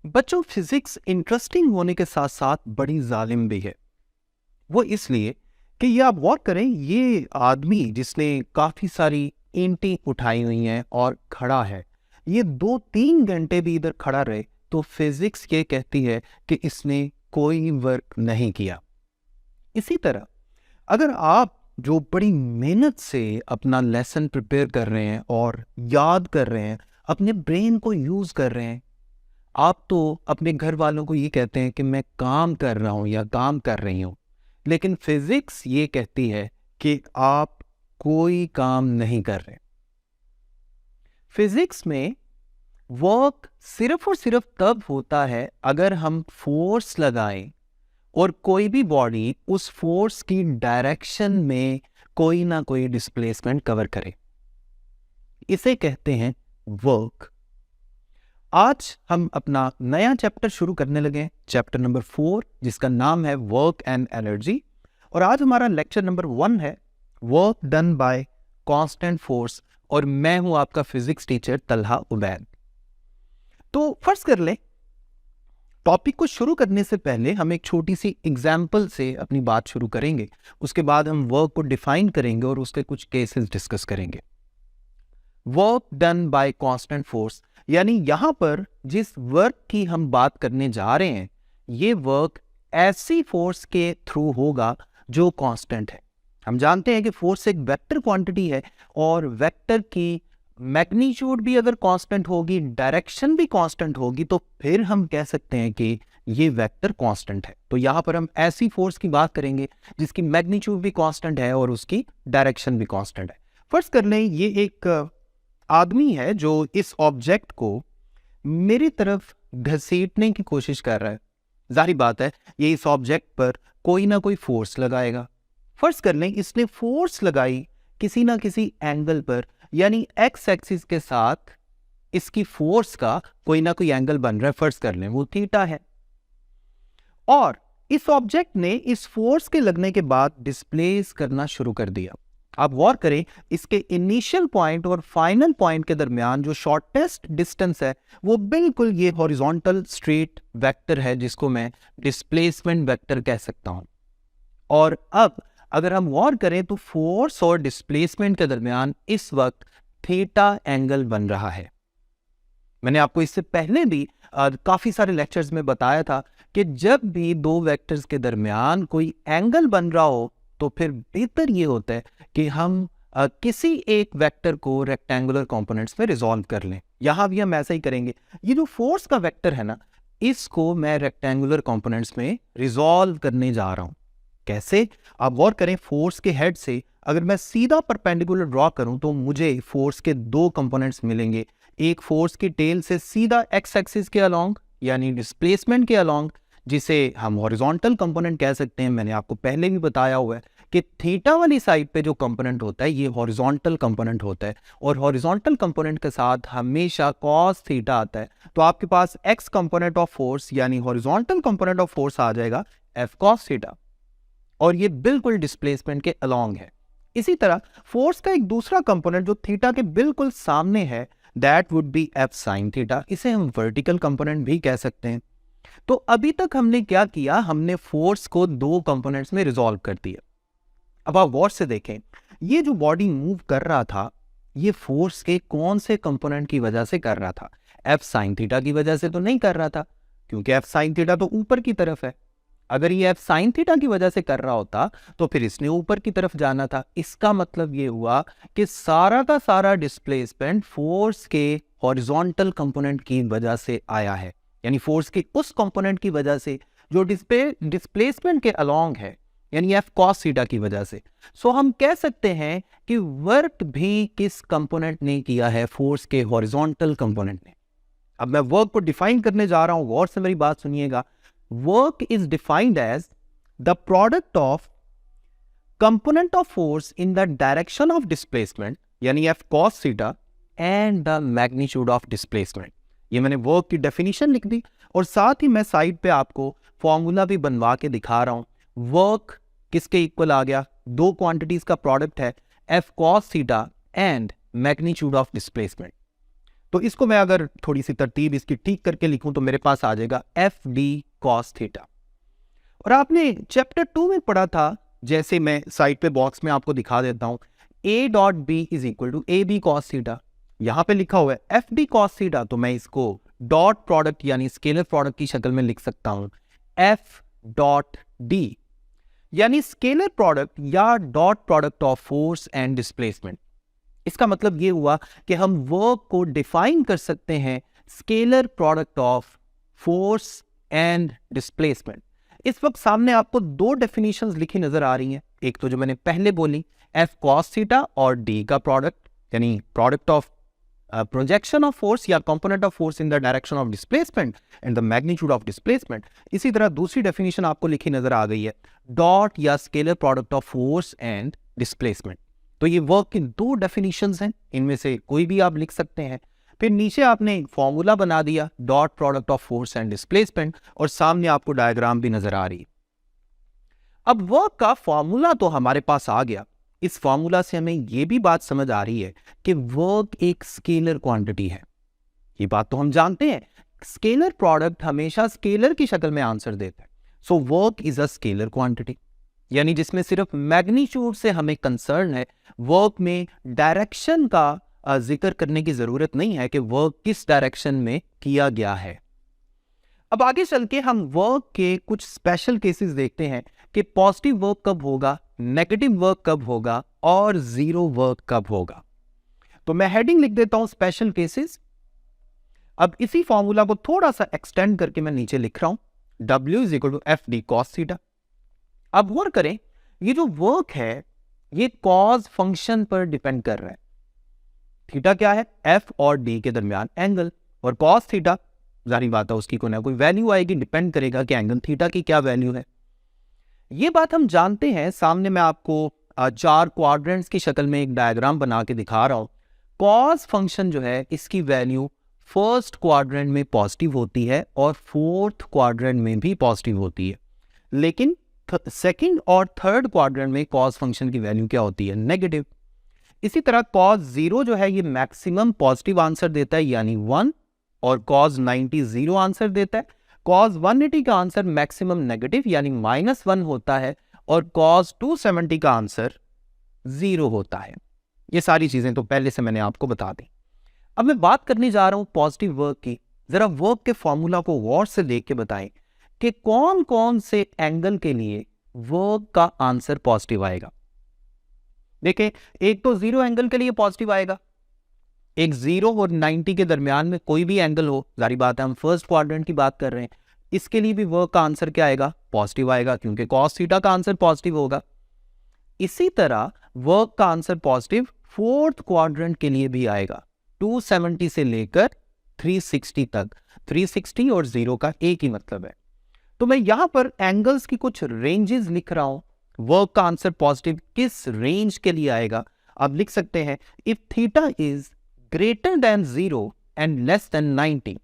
बच्चों, physics interesting होने के साथ साथ बड़ी जालिम भी है। वो इसलिए कि ये आप गौर करें, ये आदमी जिसने काफी सारी ईंटें उठाई हुई हैं और खड़ा है, ये 2-3 घंटे भी इधर खड़ा रहे तो फिजिक्स ये कहती है कि इसने कोई वर्क नहीं किया। इसी तरह अगर आप जो बड़ी मेहनत से अपना लेसन प्रिपेयर कर रहे हैं और याद कर रहे हैं, अपने ब्रेन को यूज कर रहे हैं, आप तो अपने घर वालों को ये कहते हैं कि मैं काम कर रहा हूं या काम कर रही हूं, लेकिन फिजिक्स ये कहती है कि आप कोई काम नहीं कर रहे। फिजिक्स में वर्क सिर्फ और सिर्फ तब होता है अगर हम फोर्स लगाएं और कोई भी बॉडी उस फोर्स की डायरेक्शन में कोई ना कोई डिस्प्लेसमेंट कवर करे। इसे कहते हैं वर्क। आज हम अपना नया चैप्टर शुरू करने लगे हैं, चैप्टर नंबर 4, जिसका नाम है वर्क एंड एनर्जी। और आज हमारा लेक्चर नंबर 1 है work done by constant force, और मैं हूं आपका फिजिक्स टीचर तलहा उबैद। तो फर्ज कर ले, टॉपिक को शुरू करने से पहले हम एक छोटी सी एग्जाम्पल से अपनी बात शुरू करेंगे। उसके बाद हम वर्क को डिफाइन करेंगे और उसके कुछ केसेस डिस्कस करेंगे। Work done by constant force, यानी यहां पर जिस वर्क की हम बात करने जा रहे हैं, ये वर्क ऐसी फोर्स के थ्रू होगा जो कांस्टेंट है। हम जानते हैं कि फोर्स एक वेक्टर क्वांटिटी है और वेक्टर की मैग्नीट्यूड भी अगर कांस्टेंट होगी, डायरेक्शन भी कांस्टेंट होगी, तो फिर हम कह सकते हैं कि ये वेक्टर कांस्टेंट है। तो यहां पर हम ऐसी फोर्स की बात करेंगे जिसकी मैग्नीट्यूड भी कांस्टेंट है और उसकी डायरेक्शन भी कांस्टेंट है। फर्स्ट कर लें, ये एक आदमी है जो इस ऑब्जेक्ट को मेरी तरफ घसीटने की कोशिश कर रहा है। जाहिर बात है ये इस ऑब्जेक्ट पर कोई ना कोई फोर्स लगाएगा। फर्ज कर लें इसने फोर्स लगाई किसी ना किसी एंगल पर, यानी एक्स एक्सिस के साथ इसकी फोर्स का कोई ना कोई एंगल बन रहा है। फर्ज कर लें वो थीटा है, और इस ऑब्जेक्ट ने इस फोर्स के लगने के बाद डिस्प्लेस करना शुरू कर दिया। आप गौर करें, इसके इनिशियल पॉइंट और फाइनल पॉइंट के दरमियान जो शॉर्टेस्ट डिस्टेंस है वो बिल्कुल ये हॉरिजॉन्टल स्ट्रेट वेक्टर है, जिसको मैं डिस्प्लेसमेंट वेक्टर कह सकता हूं। और अब अगर हम गौर करें तो फोर्स और डिस्प्लेसमेंट के दरमियान इस वक्त थीटा एंगल बन रहा है। मैंने आपको इससे पहले भी काफी सारे लेक्चर्स में बताया था कि जब भी दो वेक्टर्स के दरमियान कोई एंगल बन रहा हो तो फिर बेहतर ये होता है कि हम किसी एक वेक्टर को रेक्टेंगुलर कंपोनेंट्स में रिजॉल्व कर लें। यहां भी हम ऐसा ही करेंगे। ये जो फोर्स का वेक्टर है ना, इसको मैं रेक्टेंगुलर कंपोनेंट्स में रिजॉल्व करने जा रहा हूं। कैसे? आप गौर करें, फोर्स के हेड से अगर मैं सीधा परपेंडिकुलर ड्रॉ करूं तो मुझे फोर्स के दो कंपोनेंट्स मिलेंगे। एक फोर्स की टेल से सीधा एक्स एक्सिस के अलोंग, यानी डिस्प्लेसमेंट के अलोंग, जिसे हम हॉरिजॉन्टल कंपोनेंट कह सकते हैं। मैंने आपको पहले भी बताया हुआ है कि थीटा वाली साइड पे जो कंपोनेंट होता है ये हॉरिजॉन्टल कंपोनेंट होता है, और हॉरिजॉन्टल कंपोनेंट के साथ हमेशा कॉस थीटा आता है। तो आपके पास एक्स कंपोनेंट ऑफ फोर्स यानी हॉरिजॉन्टल कंपोनेंट ऑफ फोर्स आ जाएगा एफ कॉस थीटा, और ये बिल्कुल डिस्प्लेसमेंट के अलोंग है। इसी तरह फोर्स का एक दूसरा कंपोनेंट जो थीटा के बिल्कुल सामने है, that would be F sine theta. इसे हम वर्टिकल कंपोनेंट भी कह सकते हैं। तो अभी तक हमने क्या किया, हमने फोर्स को दो कंपोनेंट्स में रिजॉल्व कर दिया। अब आप गौर से देखें, ये जो बॉडी मूव कर रहा था ये फोर्स के कौन से कंपोनेंट की वजह से कर रहा था? एफ साइन थीटा की वजह से तो नहीं कर रहा था, क्योंकि एफ साइन थीटा तो ऊपर की तरफ है। अगर ये एफ साइन थीटा की वजह से कर रहा होता तो फिर इसने ऊपर की तरफ जाना था। इसका मतलब ये हुआ कि सारा का सारा डिस्प्लेसमेंट फोर्स के हॉरिजॉन्टल कंपोनेंट की वजह से आया है, यानी फोर्स के उस कंपोनेंट की वजह से जो डिस्प्लेसमेंट के अलोंग है, यानी एफ कॉस थीटा की वजह से। सो हम कह सकते हैं कि वर्क भी किस कंपोनेंट ने किया है? फोर्स के हॉरिजॉन्टल कंपोनेंट ने। अब मैं वर्क को डिफाइन करने जा रहा हूं, गौर से मेरी बात सुनिएगा। Work is defined as the product of component of force in the direction of displacement, यानी F cos theta, and the magnitude of displacement. ये मैंने वर्क की डेफिनेशन लिख दी, और साथ ही मैं साइड पे आपको फॉर्मूला भी बनवा के दिखा रहा हूं। वर्क किसके इक्वल आ गया? दो क्वांटिटीज का प्रोडक्ट है, F cos theta and magnitude of displacement. तो इसको मैं अगर थोड़ी सी तरतीब इसकी ठीक करके लिखूं तो मेरे पास आ जाएगा एफ डी कॉस थीटा। और आपने चैप्टर 2 में पढ़ा था, जैसे मैं साइड पे बॉक्स में आपको दिखा देता हूं, a dot B is equal to A B cos theta. यहां पे लिखा हुआ है एफ डी कॉस थीटा, तो मैं इसको डॉट प्रोडक्ट यानी स्केलर प्रोडक्ट की शक्ल में लिख सकता हूं एफ डॉट डी, यानी स्केलर प्रोडक्ट या dot product of force and displacement. इसका मतलब यह हुआ कि हम वर्क को डिफाइन कर सकते हैं scalar product of force and displacement. इस वक्त सामने आपको दो डेफिनेशंस लिखी नजर आ रही हैं, एक तो जो मैंने पहले बोली एफ कॉस थीटा और डी का प्रोडक्ट यानी product of projection of force या component of force in the direction of displacement and the magnitude of displacement. इसी तरह दूसरी डेफिनेशन आपको लिखी नजर आ गई है डॉट या scalar product of force and displacement. तो ये वर्क की दो डेफिनेशंस हैं, इनमें से कोई भी आप लिख सकते हैं। फिर नीचे आपने एक फॉर्मूला बना दिया dot product of force and displacement, और सामने आपको डायग्राम भी नजर आ रही है। अब वर्क का फॉर्मूला तो हमारे पास आ गया, इस फॉर्मूला से हमें यह भी बात समझ आ रही है कि वर्क एक स्केलर क्वांटिटी है। ये बात तो हम जानते हैं, स्केलर प्रोडक्ट हमेशा स्केलर की शक्ल में आंसर देता है। So work is a scalar quantity, यानी जिसमें सिर्फ मैग्नीट्यूड से हमें कंसर्न है। वर्क में डायरेक्शन का जिक्र करने की जरूरत नहीं है कि वर्क किस डायरेक्शन में किया गया है। अब आगे चल के हम वर्क के कुछ स्पेशल केसेस देखते हैं कि पॉजिटिव वर्क कब होगा, नेगेटिव वर्क कब होगा और जीरो वर्क कब होगा। तो मैं हेडिंग लिख देता हूं स्पेशल केसेस। अब इसी फॉर्मूला को थोड़ा सा एक्सटेंड करके मैं नीचे लिख रहा हूं W is equal to F D cos theta. अब गौर करें, ये जो वर्क है ये कॉज फंक्शन पर डिपेंड कर रहा है। थीटा क्या है, एफ और डी के दरमियान एंगल, और कॉस थीटा जारी बात है उसकी कोई ना कोई वैल्यू आएगी, डिपेंड करेगा कि एंगल थीटा की क्या वैल्यू है। ये बात हम जानते हैं। सामने मैं आपको 4 क्वाड्रेंट्स की शक्ल में एक डायग्राम बना के दिखा रहा हूं। कॉस फंक्शन जो है इसकी वैल्यू फर्स्ट क्वाड्रेंट में पॉजिटिव होती है और फोर्थ क्वाड्रेंट में भी पॉजिटिव होती है, लेकिन सेकंड और थर्ड क्वाड्रेंट में कॉस फंक्शन की वैल्यू क्या होती है, नेगेटिव। इसी तरह कॉस 0 जो है ये मैक्सिमम पॉजिटिव आंसर देता है यानी 1, और कॉस 90 0 आंसर देता है। कॉस 180 का आंसर मैक्सिमम नेगेटिव यानी -1 होता है, और कॉस 270 का आंसर 0 होता है। ये सारी चीजें तो पहले से मैंने आपको बता दी। अब मैं बात करने जा रहा हूं पॉजिटिव वर्क की। जरा वर्क के फॉर्मूला को गौर से देख के बताएं कि कौन कौन से एंगल के लिए वर्क का आंसर पॉजिटिव आएगा। देखें, एक तो 0 एंगल के लिए पॉजिटिव आएगा। एक 0 और 90 के दरमियान में कोई भी एंगल हो, जारी बात है हम फर्स्ट क्वाड्रेंट की बात कर रहे हैं, इसके लिए भी वर्क का आंसर क्या आएगा, पॉजिटिव आएगा, क्योंकि कॉस थीटा का आंसर पॉजिटिव होगा। इसी तरह वर्क का आंसर पॉजिटिव फोर्थ क्वाड्रेंट के लिए भी आएगा, 270 से लेकर 360 तक। 360 और 0 का एक ही मतलब है। तो मैं यहां पर एंगल्स की कुछ रेंजेस लिख रहा हूं। वर्क का आंसर पॉजिटिव किस रेंज के लिए आएगा, आप लिख सकते हैं if theta is greater then 0 and less than 90,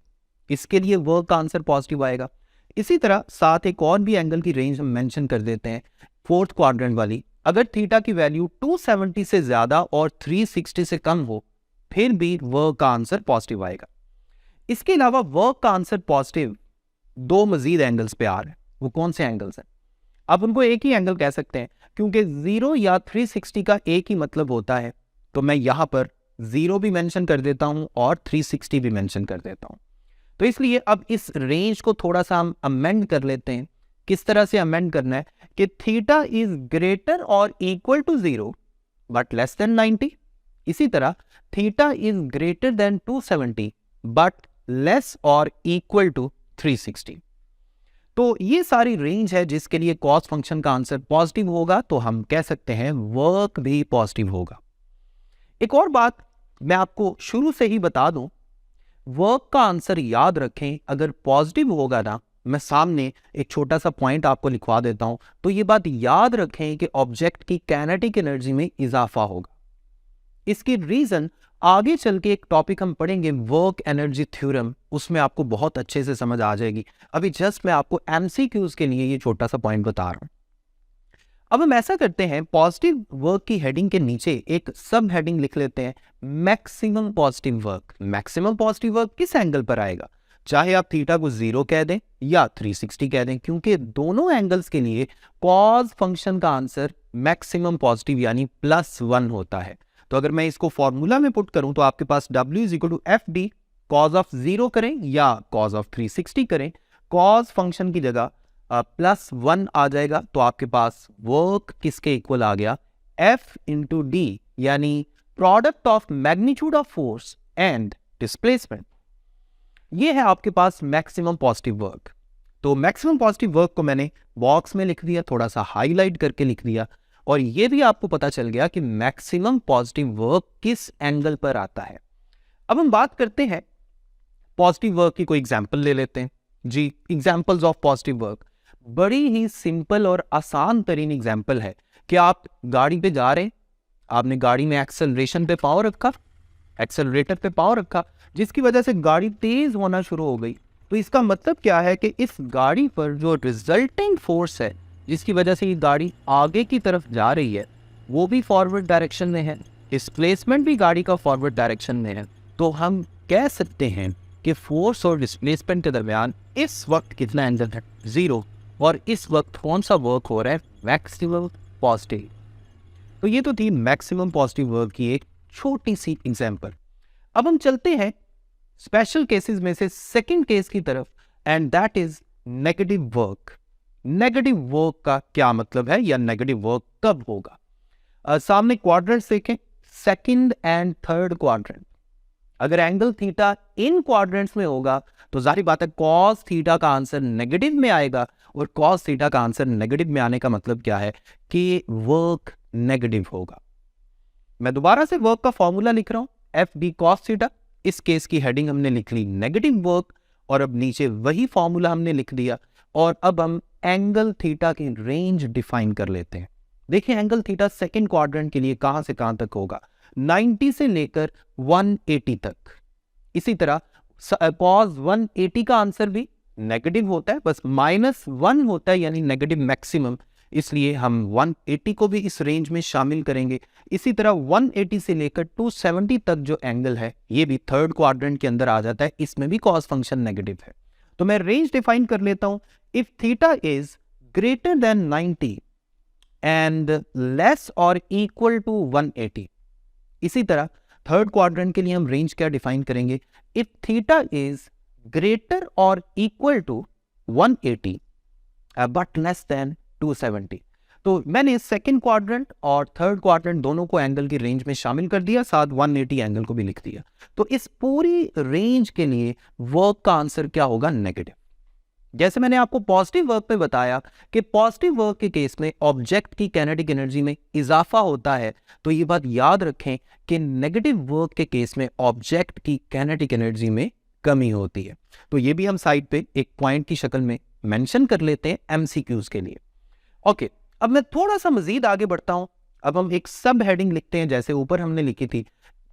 इसके लिए वर्क का आंसर पॉजिटिव आएगा। इसी तरह साथ एक और भी एंगल की रेंज हम मेंशन कर देते हैं, फोर्थ क्वाड्रेंट वाली। अगर थीटा की वैल्यू 270 से ज्यादा और 360 से कम हो, फिर भी वर्क का आंसर पॉजिटिव आएगा। इसके अलावा वर्क का आंसर पॉजिटिव 2 मजीद एंगल्स पे आ रहे हैं। वो कौन से एंगल्स हैं? आप उनको एक ही एंगल कह सकते हैं, क्योंकि 0 या 360 का एक ही मतलब होता है। तो मैं यहां पर 0 भी मेंशन कर देता हूं और 360 भी मेंशन कर देता हूं। तो इसलिए अब इस रेंज को थोड़ा सा हम अमेंड कर लेते हैं। किस तरह से अमेंड करना है कि थीटा इज ग्रेटर और equal to 0 but less than 90। इसी तरह theta is greater than 270 but less और इक्वल टू 360। तो ये सारी रेंज है जिसके लिए कॉस फंक्शन का आंसर पॉजिटिव होगा, तो हम कह सकते हैं वर्क भी पॉजिटिव होगा। एक और बात मैं आपको शुरू से ही बता दूं, वर्क का आंसर याद रखें अगर पॉजिटिव होगा ना, मैं सामने एक छोटा सा पॉइंट आपको लिखवा देता हूं, तो ये बात याद रखें कि ऑब्जेक्ट की काइनेटिक एनर्जी में इजाफा होगा। इसकी रीजन आगे चल के एक टॉपिक हम पढ़ेंगे वर्क एनर्जी थ्योरम, उसमें आपको बहुत अच्छे से समझ आ जाएगी। अभी जस्ट मैं आपको एमसीक्यूज के लिए ये छोटा सा पॉइंट बता रहा हूं। अब हम ऐसा करते हैं, पॉजिटिव वर्क की हेडिंग के नीचे एक सब हेडिंग लिख लेते हैं maximum positive work. Maximum positive work किस एंगल पर आएगा, चाहे आप थीटा को 0 कह दें या 360 कह दें, क्योंकि दोनों एंगल्स के लिए कॉज फंक्शन का आंसर मैक्सिमम पॉजिटिव यानी +1 होता है। तो अगर मैं इसको फॉर्मूला में पुट करूं तो आपके पास W = FD, कॉज ऑफ 0 करें या कॉज ऑफ 360 करें, कॉज फंक्शन की जगह +1 आ जाएगा। तो आपके पास वर्क किसके इक्वल आ गया, F × D, यानी product of magnitude of force and displacement. ये है आपके पास मैक्सिमम पॉजिटिव वर्क। तो मैक्सिमम पॉजिटिव वर्क को मैंने बॉक्स में लिख दिया, थोड़ा सा हाईलाइट करके लिख दिया, और ये भी आपको पता चल गया कि मैक्सिमम पॉजिटिव वर्क किस एंगल पर आता है। अब हम बात करते हैं पॉजिटिव वर्क की, कोई एग्जांपल ले लेते हैं जी। एग्जांपल्स ऑफ पॉजिटिव वर्क बड़ी ही सिंपल और आसान तरीन एग्जांपल है कि आप गाड़ी पे जा रहे हैं, आपने गाड़ी में एक्सेलरेशन पे पावर रखा, एक्सेलरेटर पे पावर रखा, जिसकी वजह से गाड़ी तेज होना शुरू हो गई। तो इसका मतलब क्या है कि इस गाड़ी पर जो रिजल्टिंग फोर्स है, जिसकी वजह से ये गाड़ी आगे की तरफ जा रही है, वो भी फॉरवर्ड डायरेक्शन में है, डिस्प्लेसमेंट भी गाड़ी का फॉरवर्ड डायरेक्शन में है। तो हम कह सकते हैं कि फोर्स और डिस्प्लेसमेंट के दरमियान इस वक्त कितना एंगल है, 0, और इस वक्त कौन सा वर्क हो रहा है, मैक्सिमम पॉजिटिव। तो ये तो थी मैक्सिमम पॉजिटिव वर्क की एक छोटी सी एग्जांपल। अब हम चलते हैं स्पेशल केसेस में से सेकंड केस की तरफ, and that is negative work. Negative work का क्या मतलब है, या नेगेटिव वर्क कब होगा। सामने क्वाड्रेंट्स देखें, सेकंड एंड थर्ड क्वाड्रेंट। अगर एंगल थीटा इन क्वाड्रेंट्स में होगा तो जाहिर बात है कॉस थीटा का आंसर नेगेटिव में आएगा, और कॉस थीटा का आंसर नेगेटिव में आने का मतलब क्या है कि वर्क नेगेटिव होगा। मैं दोबारा से वर्क का फॉर्मूला लिख रहा हूं, FD cos थीटा। इस केस की हेडिंग हमने लिख ली नेगेटिव वर्क, और अब नीचे वही फॉर्मूला हमने लिख दिया, और अब हम एंगल थीटा की रेंज डिफाइन कर लेते हैं। देखिए एंगल थीटा सेकंड क्वाड्रेंट के लिए कहां से कहां तक होगा, 90 से लेकर 180 तक। इसी तरह cos 180 का आंसर भी नेगेटिव होता है, बस -1 होता है, यानी नेगेटिव मैक्सिमम, इसलिए हम 180 को भी इस रेंज में शामिल करेंगे। इसी तरह 180 से लेकर 270 तक जो एंगल है, ये भी थर्ड क्वाड्रेंट के अंदर आ जाता है, इसमें भी कॉस फंक्शन नेगेटिव है। तो मैं रेंज डिफाइन कर लेता हूं, if theta is greater then 90 and less और इक्वल टू 180। इसी तरह थर्ड क्वाड्रेंट के लिए हम रेंज क्या डिफाइन करेंगे, इफ थीटा इज ग्रेटर और equal to 180 but less than 270। तो मैंने सेकंड क्वाड्रेंट और थर्ड क्वाड्रेंट दोनों को एंगल की रेंज में शामिल कर दिया, साथ 180 एंगल को भी लिख दिया। तो इस पूरी रेंज के लिए वर्क का आंसर क्या होगा, नेगेटिव। जैसे मैंने आपको पॉजिटिव वर्क पे बताया कि पॉजिटिव वर्क के केस में ऑब्जेक्ट की काइनेटिक एनर्जी में इजाफा होता है, तो ये बात याद रखें कि नेगेटिव वर्क के केस में ऑब्जेक्ट की काइनेटिक एनर्जी में कमी होती है। तो ये भी हम साइड पे एक पॉइंट की शक्ल में मेंशन कर लेते हैं एमसीक्यूज के लिए। ओके, अब मैं थोड़ा सा मजीद आगे बढ़ता हूं। अब हम एक सब हेडिंग लिखते हैं, जैसे ऊपर हमने लिखी थी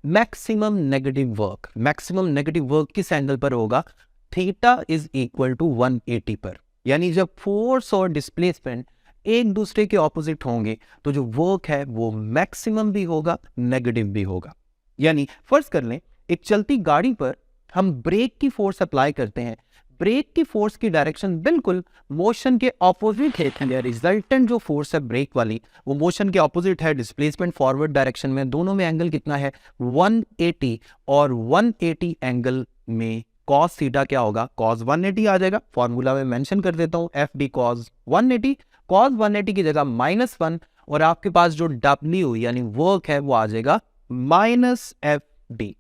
maximum negative work. Maximum negative work किस एंगल पर होगा, थीटा इज इक्वल टू 180 पर, यानी जब फोर्स और डिस्प्लेसमेंट एक दूसरे के ऑपोजिट होंगे तो जो वर्क है वो मैक्सिमम भी होगा, नेगेटिव भी होगा। यानी फर्ज कर लें एक चलती गाड़ी पर हम ब्रेक की फोर्स अप्लाई करते हैं, ब्रेक की फोर्स की डायरेक्शन बिल्कुल मोशन के ऑपोजिट है, रिजल्टेंट जो फोर्स है ब्रेक वाली वो मोशन के ऑपोजिट है, डिस्प्लेसमेंट फॉरवर्ड डायरेक्शन में, दोनों में एंगल कितना है 180, और 180 एंगल में cos थीटा क्या होगा, cos 180 आ जाएगा। फॉर्मूला में मेंशन कर देता हूं, FD cos 180, cos 180 की जगह -1, और आपके पास जो W यानी वर्क है वो आ जाएगा -FD।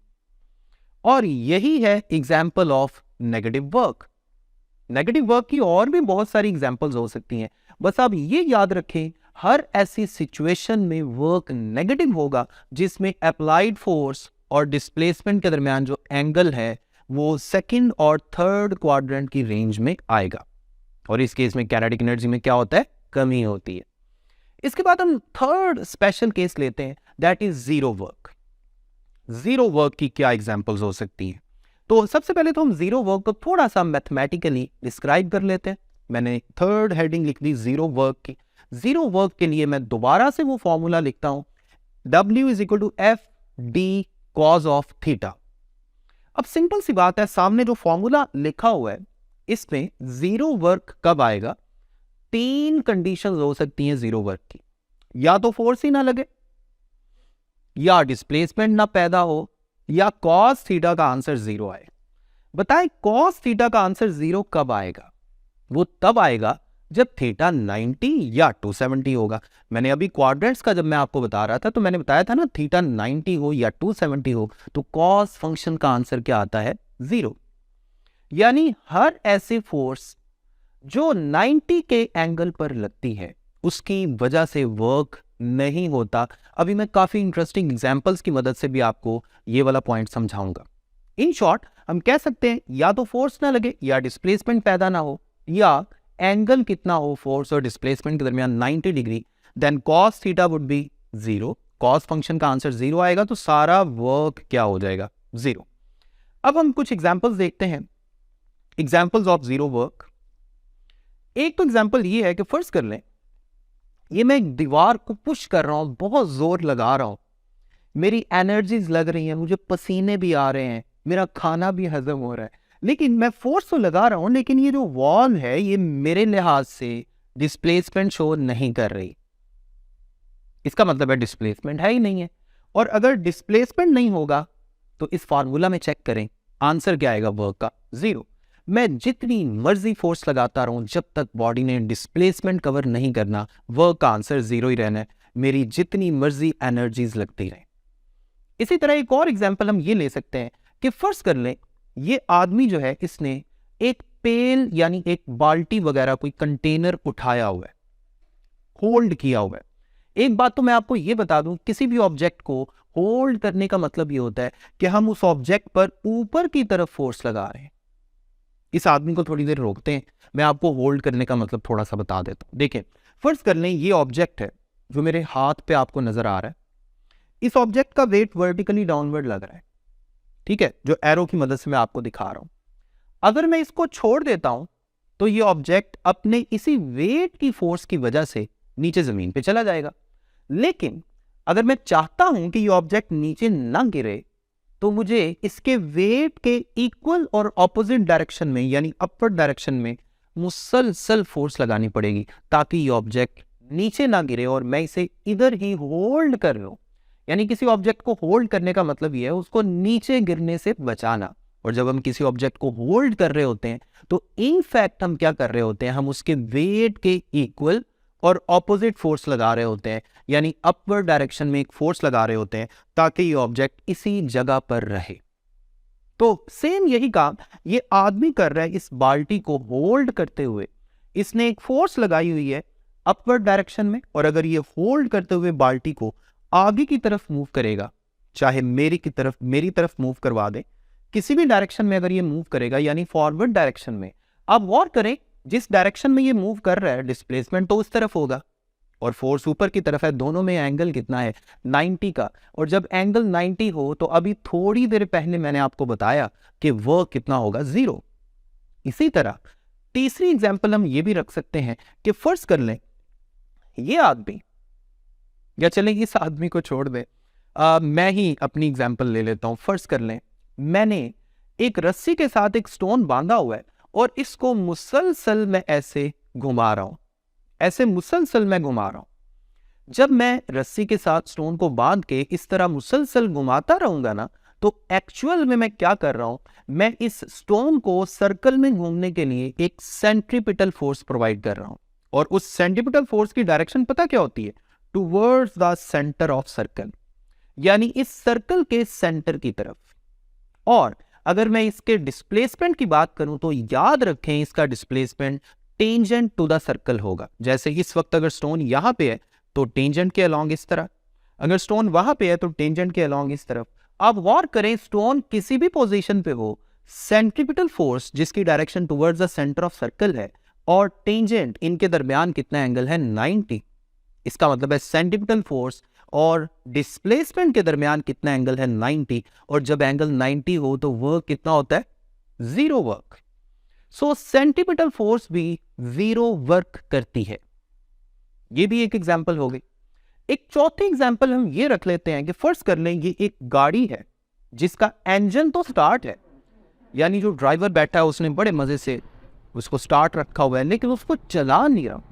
और यही है example of negative work. Negative work की और भी बहुत सारी एग्जाम्पल्स हो सकती हैं, बस आप ये याद रखें हर ऐसी सिचुएशन में वर्क नेगेटिव होगा जिसमें अप्लाइड फोर्स और डिस्प्लेसमेंट के दरमियान जो एंगल है वो सेकंड और थर्ड क्वाड्रेंट की रेंज में आएगा, और इस केस में काइनेटिक एनर्जी में क्या होता है, कमी होती है। इसके बाद हम थर्ड स्पेशल केस लेते हैं, that is zero work. Zero work की क्या एग्जांपल्स हो सकती हैं, तो सबसे पहले तो हम जीरो वर्क को थोड़ा सा मैथमेटिकली डिस्क्राइब कर लेते हैं। मैंने थर्ड हेडिंग लिख दी जीरो वर्क की। जीरो वर्क के लिए मैं दोबारा से वो फॉर्मूला लिखता हूं, W = FD cause of theta. अब सिंपल सी बात है, सामने जो फॉर्मूला लिखा हुआ है इसमें जीरो वर्क कब आएगा? तीन कंडीशंस हो सकती हैं जीरो वर्क की, या तो फोर्स ही ना लगे, या डिस्प्लेसमेंट ना पैदा हो, या कॉस थीटा का आंसर जीरो आए। बताएं कॉस थीटा का आंसर जीरो कब आएगा? वो तब आएगा जब थीटा 90 या 270 होगा। मैंने अभी क्वाड्रेंट्स का जब मैं आपको बता रहा था तो मैंने बताया था ना, थीटा 90 हो या 270 हो तो कॉस फंक्शन का आंसर क्या आता है? जीरो। यानी हर ऐसी फोर्स जो 90 के एंगल पर लगती है उसकी वजह से वर्क नहीं होता। अभी मैं काफी इंटरेस्टिंग एग्जांपल्स की मदद से भी आपको ये वाला पॉइंट समझाऊंगा। इन शॉर्ट हम कह सकते हैं या तो फोर्स ना लगे, या डिस्प्लेसमेंट पैदा ना हो, या एंगल कितना हो फोर्स और डिस्प्लेसमेंट के दरमियान 90 degree, then cos theta would be zero. Cos function का आंसर जीरो आएगा तो सारा वर्क क्या हो जाएगा? जीरो। अब हम कुछ एग्जांपल्स देखते हैं, एग्जांपल्स ऑफ जीरो वर्क। एक तो एग्जांपल ये है कि फर्ज कर लें ये मैं एक दीवार को पुश कर रहा हूं, बहुत जोर लगा रहा हूं, मेरी एनर्जीज लग रही हैं, मुझे पसीने भी आ रहे हैं, मेरा खाना भी हजम हो रहा है, लेकिन मैं फोर्स तो लगा रहा हूं, लेकिन ये जो वॉल है ये मेरे लिहाज से डिस्प्लेसमेंट शो नहीं कर रही। इसका मतलब है डिस्प्लेसमेंट है ही नहीं है। और अगर डिस्प्लेसमेंट नहीं होगा तो इस फार्मूला में चेक करें, आंसर क्या आएगा वर्क का? जीरो। मैं जितनी मर्जी फोर्स लगाता रहूं, जब तक बॉडी ने डिस्प्लेसमेंट कवर नहीं करना, वर्क का आंसर जीरो ही रहना है, मेरी जितनी मर्जी एनर्जीज लगती रहे। इसी तरह एक और एग्जांपल हम ये ले सकते हैं कि फर्ज कर लें ये आदमी जो है इसने एक पेल यानी एक बाल्टी वगैरह कोई कंटेनर उठाया हुआ है, होल्ड किया हुआ है। एक बात तो मैं आपको ये बता दूं, किसी भी ऑब्जेक्ट को होल्ड करने का मतलब ये होता है कि हम उस ऑब्जेक्ट पर ऊपर की तरफ फोर्स लगा रहे हैं। इस आदमी को थोड़ी देर रोकते हैं, मैं आपको होल्ड करने का मतलब थोड़ा सा बता देता हूं। देखिए फर्ज कर लें ये ऑब्जेक्ट है जो मेरे हाथ पे आपको नजर आ रहा है, इस ऑब्जेक्ट का वेट वर्टिकली डाउनवर्ड लग रहा है, ठीक है, जो एरो की मदद से मैं आपको दिखा रहा हूं। अगर मैं इसको छोड़ देता हूं तो ये ऑब्जेक्ट अपने इसी वेट की फोर्स की वजह से नीचे जमीन पे चला जाएगा। लेकिन अगर मैं चाहता हूं कि ये ऑब्जेक्ट नीचे ना गिरे तो मुझे इसके वेट के इक्वल और ऑपोजिट डायरेक्शन में यानी अपवर्ड डायरेक्शन में मुसलसल फोर्स लगानी पड़ेगी ताकि ये ऑब्जेक्ट नीचे ना गिरे और मैं इसे इधर ही होल्ड कर लूं। यानी किसी ऑब्जेक्ट को होल्ड करने का मतलब यह है उसको नीचे गिरने से बचाना। और जब हम किसी ऑब्जेक्ट को होल्ड कर रहे होते हैं तो इनफैक्ट हम क्या कर रहे होते हैं, हम उसके वेट के इक्वल और ऑपोजिट फोर्स लगा रहे होते हैं, यानी अपवर्ड डायरेक्शन में एक फोर्स लगा रहे होते हैं ताकि ये ऑब्जेक्ट इसी जगह पर रहे। तो सेम यही काम ये आदमी कर रहा है, इस बाल्टी को होल्ड करते हुए इसने एक फोर्स लगाई हुई है अपवर्ड डायरेक्शन में, और अगर ये होल्ड करते हुए बाल्टी को आगे की तरफ मूव करेगा, चाहे मेरी तरफ मूव करवा दे, किसी भी डायरेक्शन में अगर ये मूव करेगा यानी फॉरवर्ड डायरेक्शन में, अब गौर करें जिस डायरेक्शन में ये मूव कर रहा है डिस्प्लेसमेंट तो उस तरफ होगा और फोर्स ऊपर की तरफ है, दोनों में एंगल कितना है? 90 का। और जब एंगल 90 हो तो अभी थोड़ी देर पहले मैंने आपको बताया कि वर्क कितना होगा? जीरो। इसी तरह तीसरी एग्जांपल हम ये भी रख सकते हैं कि फर्ज कर लें ये आदमी, या चलें इस आदमी को छोड़ दे, मैं ही अपनी एग्जांपल ले लेता हूं। फर्ज कर लें मैंने एक रस्सी के साथ एक स्टोन बांधा हुआ है और इसको मुसलसल मैं ऐसे घुमा रहा हूं, ऐसे मुसलसल मैं घुमा रहा हूं। जब मैं रस्सी के साथ स्टोन को बांध के इस तरह मुसलसल घुमाता रहूंगा ना, तो एक्चुअल में मैं क्या कर रहा हूं, मैं इस स्टोन को सर्कल में घूमने के लिए एक सेंट्रीपिटल फोर्स प्रोवाइड कर रहा हूं। और उस सेंट्रीपिटल फोर्स की डायरेक्शन पता क्या होती है? Towards the centre of circle, यानी इस सर्कल के सेंटर की तरफ। और अगर मैं इसके डिस्प्लेसमेंट की बात करूं तो याद रखें इसका displacement tangent to the circle होगा। जैसे इस वक्त अगर स्टोन यहां पे है तो टेंजेंट के अलोंग इस तरह, अगर स्टोन वहां पे है तो टेंजेंट के अलोंग इस तरफ। अब गौर करें स्टोन किसी भी पोजीशन पे हो, सेंट्रीपिटल फोर्स जिसकी direction towards the centre of circle है और टेंजेंट, इनके दरमियान कितना एंगल है? 90। इसका मतलब है सेंट्रीपिटल फोर्स और डिस्प्लेसमेंट के दरमियान कितना एंगल है? 90। और जब एंगल 90 हो तो वर्क कितना होता है? Zero work. So centripetal force भी जीरो वर्क करती है। ये भी एक एग्जांपल हो गई। एक चौथी एग्जांपल हम ये रख लेते हैं कि फर्ज कर लें ये एक गाड़ी है जिसका इंजन तो स्टार्ट है, यानी जो ड्राइवर बैठा है उसने बड़े मजे से उसको स्टार्ट रखा हुआ है, लेकिन उसको चला नहीं रहा।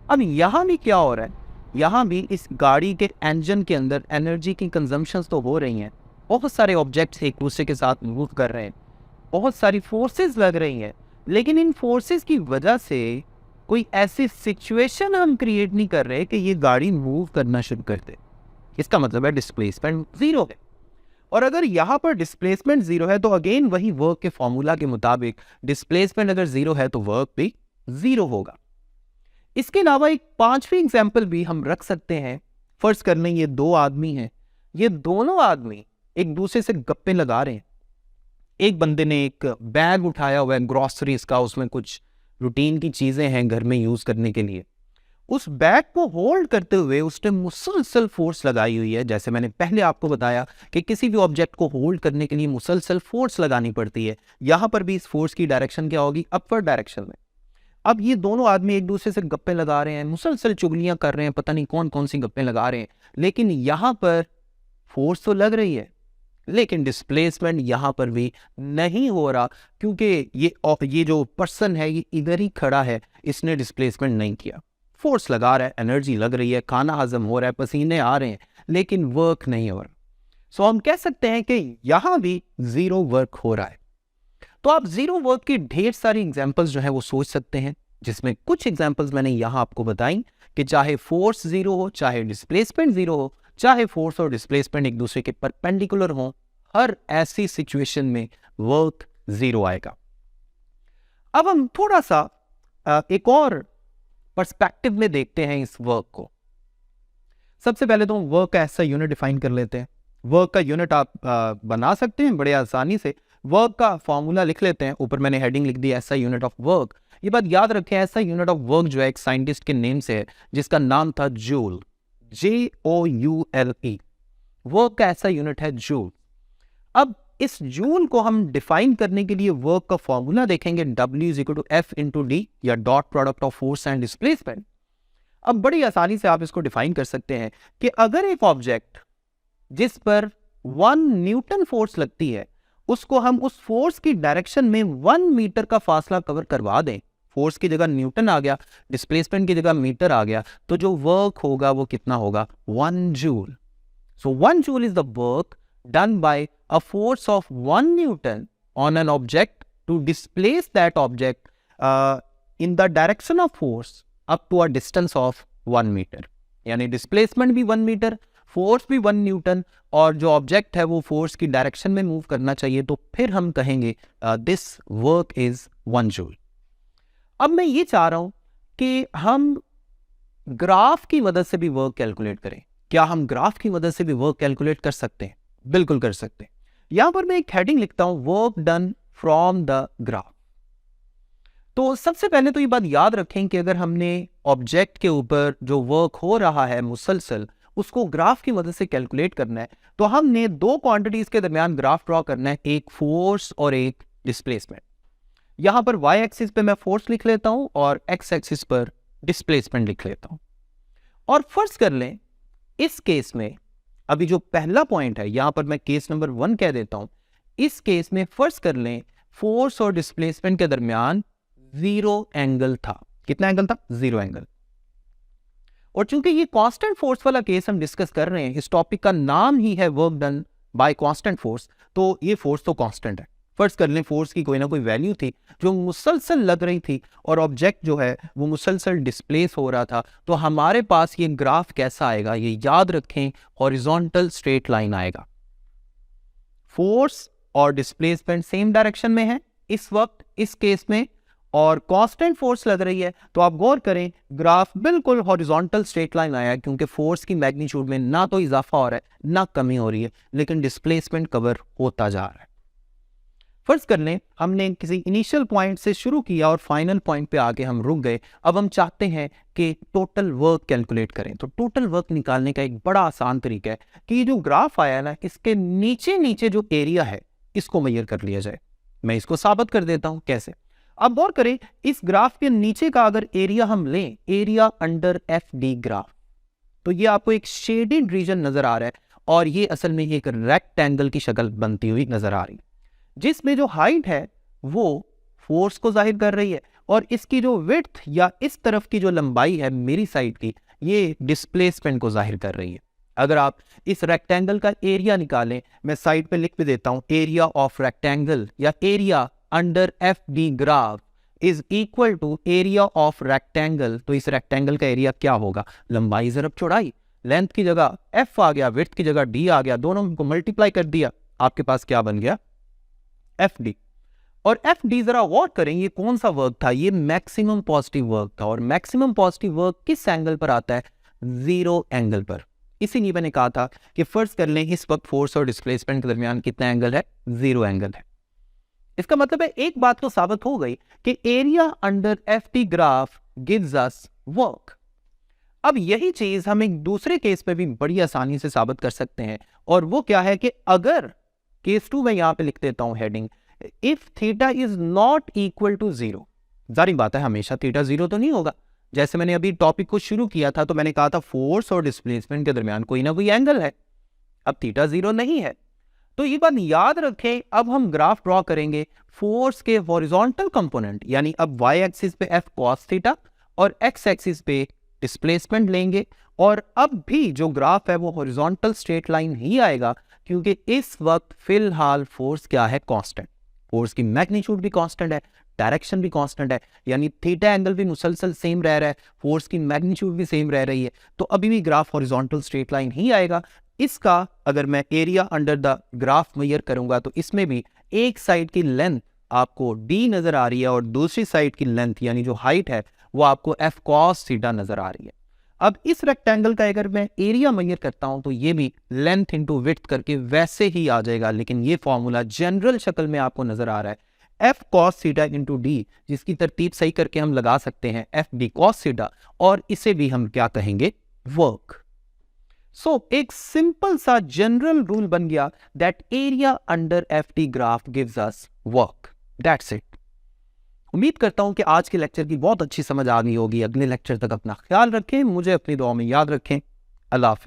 अब यहाँ भी क्या हो रहा है, यहाँ भी इस गाड़ी के इंजन के अंदर एनर्जी की कंजम्पशंस तो हो रही हैं, बहुत सारे ऑब्जेक्ट्स एक दूसरे के साथ मूव कर रहे हैं, बहुत सारी फोर्सेस लग रही हैं, लेकिन इन फोर्सेस की वजह से कोई ऐसी सिचुएशन हम क्रिएट नहीं कर रहे कि ये गाड़ी मूव करना शुरू कर दे। इसका मतलब है डिस्प्लेसमेंट जीरो है। और अगर यहाँ पर डिस्प्लेसमेंट जीरो है तो अगेन वही वर्क के फॉर्मूला के मुताबिक डिस्प्लेसमेंट अगर जीरो है तो वर्क भी जीरो होगा। इसके अलावा एक पांचवी एग्जाम्पल भी हम रख सकते हैं। फर्ज कर लें ये दो आदमी हैं, ये दोनों आदमी एक दूसरे से गप्पे लगा रहे हैं। एक बंदे ने एक बैग उठाया हुआ है ग्रोसरीज का, उसमें कुछ रूटीन की चीजें हैं घर में यूज करने के लिए। उस बैग को होल्ड करते हुए उसने मुसलसल फोर्स लगाई हुई है। जैसे मैंने पहले आपको बताया कि किसी भी ऑब्जेक्ट को होल्ड करने के लिए मुसलसल फोर्स लगानी पड़ती है, यहां पर भी इस फोर्स की डायरेक्शन क्या होगी, अपवर्ड डायरेक्शन में। अब ये दोनों आदमी एक दूसरे से गप्पे लगा रहे हैं, मुसलसल चुगलियां कर रहे हैं, पता नहीं कौन कौन सी गप्पे लगा रहे हैं, लेकिन यहां पर फोर्स तो लग रही है, लेकिन डिस्प्लेसमेंट यहां पर भी नहीं हो रहा, क्योंकि ये जो पर्सन है ये इधर ही खड़ा है, इसने डिस्प्लेसमेंट नहीं किया। फोर्स लगा रहा है, एनर्जी लग रही है, खाना हजम हो रहा है, पसीने आ रहे हैं, लेकिन वर्क नहीं हो रहा। सो हम कह सकते हैं कि यहां भी जीरो वर्क हो रहा है। तो आप जीरो वर्क की ढेर सारी एग्जांपल्स जो है वो सोच सकते हैं, जिसमें कुछ एग्जांपल्स मैंने यहां आपको बताई कि चाहे फोर्स जीरो हो, चाहे डिस्प्लेसमेंट जीरो हो, चाहे फोर्स और डिस्प्लेसमेंट एक दूसरे के परपेंडिकुलर हो, हर ऐसी सिचुएशन में वर्क जीरो आएगा। अब हम थोड़ा सा एक और पर्सपेक्टिव में देखते हैं इस वर्क को। सबसे पहले तो वर्क का ऐसा यूनिट डिफाइन कर लेते हैं। वर्क का यूनिट आप बना सकते हैं बड़े आसानी से। वर्क का फॉर्मूला लिख लेते हैं, ऊपर मैंने हेडिंग लिख दी ऐसा यूनिट ऑफ वर्क। ये बात याद रखें, ऐसा यूनिट ऑफ वर्क जो है एक साइंटिस्ट के नेम से है जिसका नाम था जूल, JOULE। वर्क का ऐसा यूनिट है जूल। अब इस जूल को हम डिफाइन करने के लिए वर्क का फॉर्मूला देखेंगे, W=F×D या dot product of force and displacement. अब बड़ी आसानी से आप इसको डिफाइन कर सकते हैं कि अगर एक ऑब्जेक्ट जिस पर 1 न्यूटन फोर्स लगती है, उसको हम उस फोर्स की डायरेक्शन में 1 मीटर का फासला कवर करवा दें, फोर्स की जगह न्यूटन आ गया, डिस्प्लेसमेंट की जगह मीटर आ गया, तो जो वर्क होगा वो कितना होगा, 1 joule. So 1 joule is the work done by a force of 1 Newton on an object to displace that object in the direction of force up to a distance of 1 meter। यानी displacement भी 1 metre, force भी 1 Newton, और जो object है वो force की direction में move करना चाहिए, तो फिर हम कहेंगे दिस वर्क इज 1 जूल। अब मैं ये चाह रहा हूं कि हम ग्राफ की मदद से भी वर्क कैलकुलेट करें। क्या हम ग्राफ की मदद से भी वर्क कैलकुलेट कर सकते हैं? बिल्कुल कर सकते हैं। यहां पर मैं एक हेडिंग लिखता हूं, work done from the graph. तो सबसे पहले तो ये बात याद रखें कि अगर हमने ऑब्जेक्ट के ऊपर जो वर्क हो रहा है मुसलसल, उसको ग्राफ की मदद से कैलकुलेट करना है, तो हमने दो क्वांटिटीज के दरमियान ग्राफ ड्रॉ करना है, एक फोर्स और एक डिस्प्लेसमेंट। यहां पर y एक्सिस पे मैं फोर्स लिख लेता हूं और x एक्सिस पर डिस्प्लेसमेंट लिख लेता हूं। और फर्ज कर लें इस केस में, अभी जो पहला पॉइंट है यहां पर मैं केस नंबर 1 कह देता हूं, इस केस में फर्ज कर लें फोर्स और डिस्प्लेसमेंट के दरमियान 0 एंगल था। कितना एंगल था? 0 एंगल। और चूंकि ये कांस्टेंट फोर्स वाला केस हम डिस्कस कर रहे हैं, इस टॉपिक का नाम ही है work done by constant force, तो ये फोर्स तो कांस्टेंट है। फर्ज कर लें फोर्स की कोई ना कोई वैल्यू थी जो मुसलसल लग रही थी और ऑब्जेक्ट जो है वो मुसलसल डिस्प्लेस हो रहा था, तो हमारे पास ये ग्राफ कैसा आएगा? ये याद रखें, हॉरिजॉन्टल स्ट्रेट लाइन आएगा। फोर्स और डिस्प्लेसमेंट सेम डायरेक्शन में है इस वक्त इस केस में, और कांस्टेंट फोर्स लग रही है, तो आप गौर करें ग्राफ बिल्कुल हॉरिजॉन्टल स्ट्रेट लाइन आया, क्योंकि फोर्स की मैग्नीट्यूड में ना तो इजाफा हो रहा है ना कमी हो रही है, लेकिन डिस्प्लेसमेंट कवर होता जा रहा है। फर्ज कर लें हमने किसी इनिशियल पॉइंट से शुरू किया और फाइनल पॉइंट पे आके हम रुक गए। अब हम चाहते हैं कि टोटल वर्क कैलकुलेट करें। तो टोटल वर्क निकालने का एक बड़ा आसान तरीका है कि ये जो ग्राफ आया ना, इसके नीचे नीचे जो एरिया है इसको मेजर कर लिया जाए। मैं इसको साबित कर देता हूं कैसे। अब गौर करें, इस ग्राफ के नीचे का अगर एरिया हम लें, एरिया अंडर FD ग्राफ, तो ये आपको एक शेडेड रीजन नजर आ रहा है, और ये असल में एक रेक्टेंगल की शक्ल बनती हुई नजर आ रही है, जिसमें जो हाइट है वो फोर्स को जाहिर कर रही है और इसकी जो विड्थ या इस तरफ की जो लंबाई है मेरी साइड की, ये डिस्प्लेसमेंट को जाहिर कर रही है। अगर आप इस रेक्टेंगल का एरिया निकालें, मैं साइड पे लिख भी देता हूं, एरिया ऑफ रेक्टेंगल या area under F D graph is equal to area of rectangle. तो इस रेक्टेंगल का एरिया क्या होगा? लंबाई ज़रब चौड़ाई, लेंथ की जगह एफ आ गया, विड्थ की जगह डी आ गया, दोनों को मल्टीप्लाई कर दिया, आपके पास क्या बन गया? F D. और एफ डी जरा गौर करें, ये कौन सा वर्क था? ये मैक्सिमम पॉजिटिव वर्क था। और मैक्सिमम पॉजिटिव वर्क किस एंगल पर आता है? जीरो एंगल पर। इसीलिए मैंने कहा था कि फर्ज कर लें इस वक्त फोर्स और डिस्प्लेसमेंट के दरमियान कितना एंगल है? जीरो एंगल है। इसका मतलब है एक बात तो साबित हो गई कि area under F D graph gives us work. अब यही चीज हम एक दूसरे केस पे भी बड़ी आसानी से साबित कर सकते हैं, और वो क्या है कि अगर केस 2 में यहां पे लिख देता हूं heading, if theta is not equal to zero. जारी बात है हमेशा थीटा जीरो तो नहीं होगा। जैसे मैंने अभी टॉपिक को शुरू किया था तो मैंने कहा था फोर्स और डिस्प्लेसमेंट के दरमियान कोई ना कोई एंगल है। अब थीटा जीरो नहीं है, तो ये बात याद रखें। अब हम ग्राफ ड्रॉ करेंगे फोर्स के हॉरिजॉन्टल कंपोनेंट, यानी अब वाई एक्सिस पे एफ कॉस थीटा और एक्स एक्सिस पे डिस्प्लेसमेंट लेंगे। और अब भी जो ग्राफ है वो हॉरिजॉन्टल स्ट्रेट लाइन ही आएगा, क्योंकि इस वक्त फिलहाल फोर्स क्या है? कांस्टेंट। फोर्स की मैग्नीट्यूड भी कांस्टेंट है, डायरेक्शन भी कांस्टेंट है, यानी थीटा एंगल भी मुसलसल सेम रह रहा है, फोर्स की मैग्नीट्यूड भी सेम रह रही है, तो अभी भी ग्राफ हॉरिजॉन्टल स्ट्रेट लाइन ही आएगा। इसका अगर मैं area under the graph measure करूंगा तो इसमें भी एक साइड की लेंथ आपको d नजर आ रही है और दूसरी साइड की लेंथ यानी जो हाइट है वो आपको f cos थीटा नजर आ रही है। अब इस रेक्टेंगल का अगर मैं एरिया मेजर करता हूं तो ये भी लेंथ इंटू विड्थ करके वैसे ही आ जाएगा, लेकिन ये फॉर्मूला जनरल शक्ल में आपको नजर आ रहा है f cos theta into D, जिसकी तरतीब सही करके हम लगा सकते हैं f d cos थीटा, और इसे भी हम क्या कहेंगे? वर्क। सो एक सिंपल सा जनरल रूल बन गया that area under F D graph gives us work. That's it. उम्मीद करता हूं कि आज के लेक्चर की बहुत अच्छी समझ आ गई होगी। अगले लेक्चर तक अपना ख्याल रखें, मुझे अपनी दुआ में याद रखें। अल्लाह हाफिज़।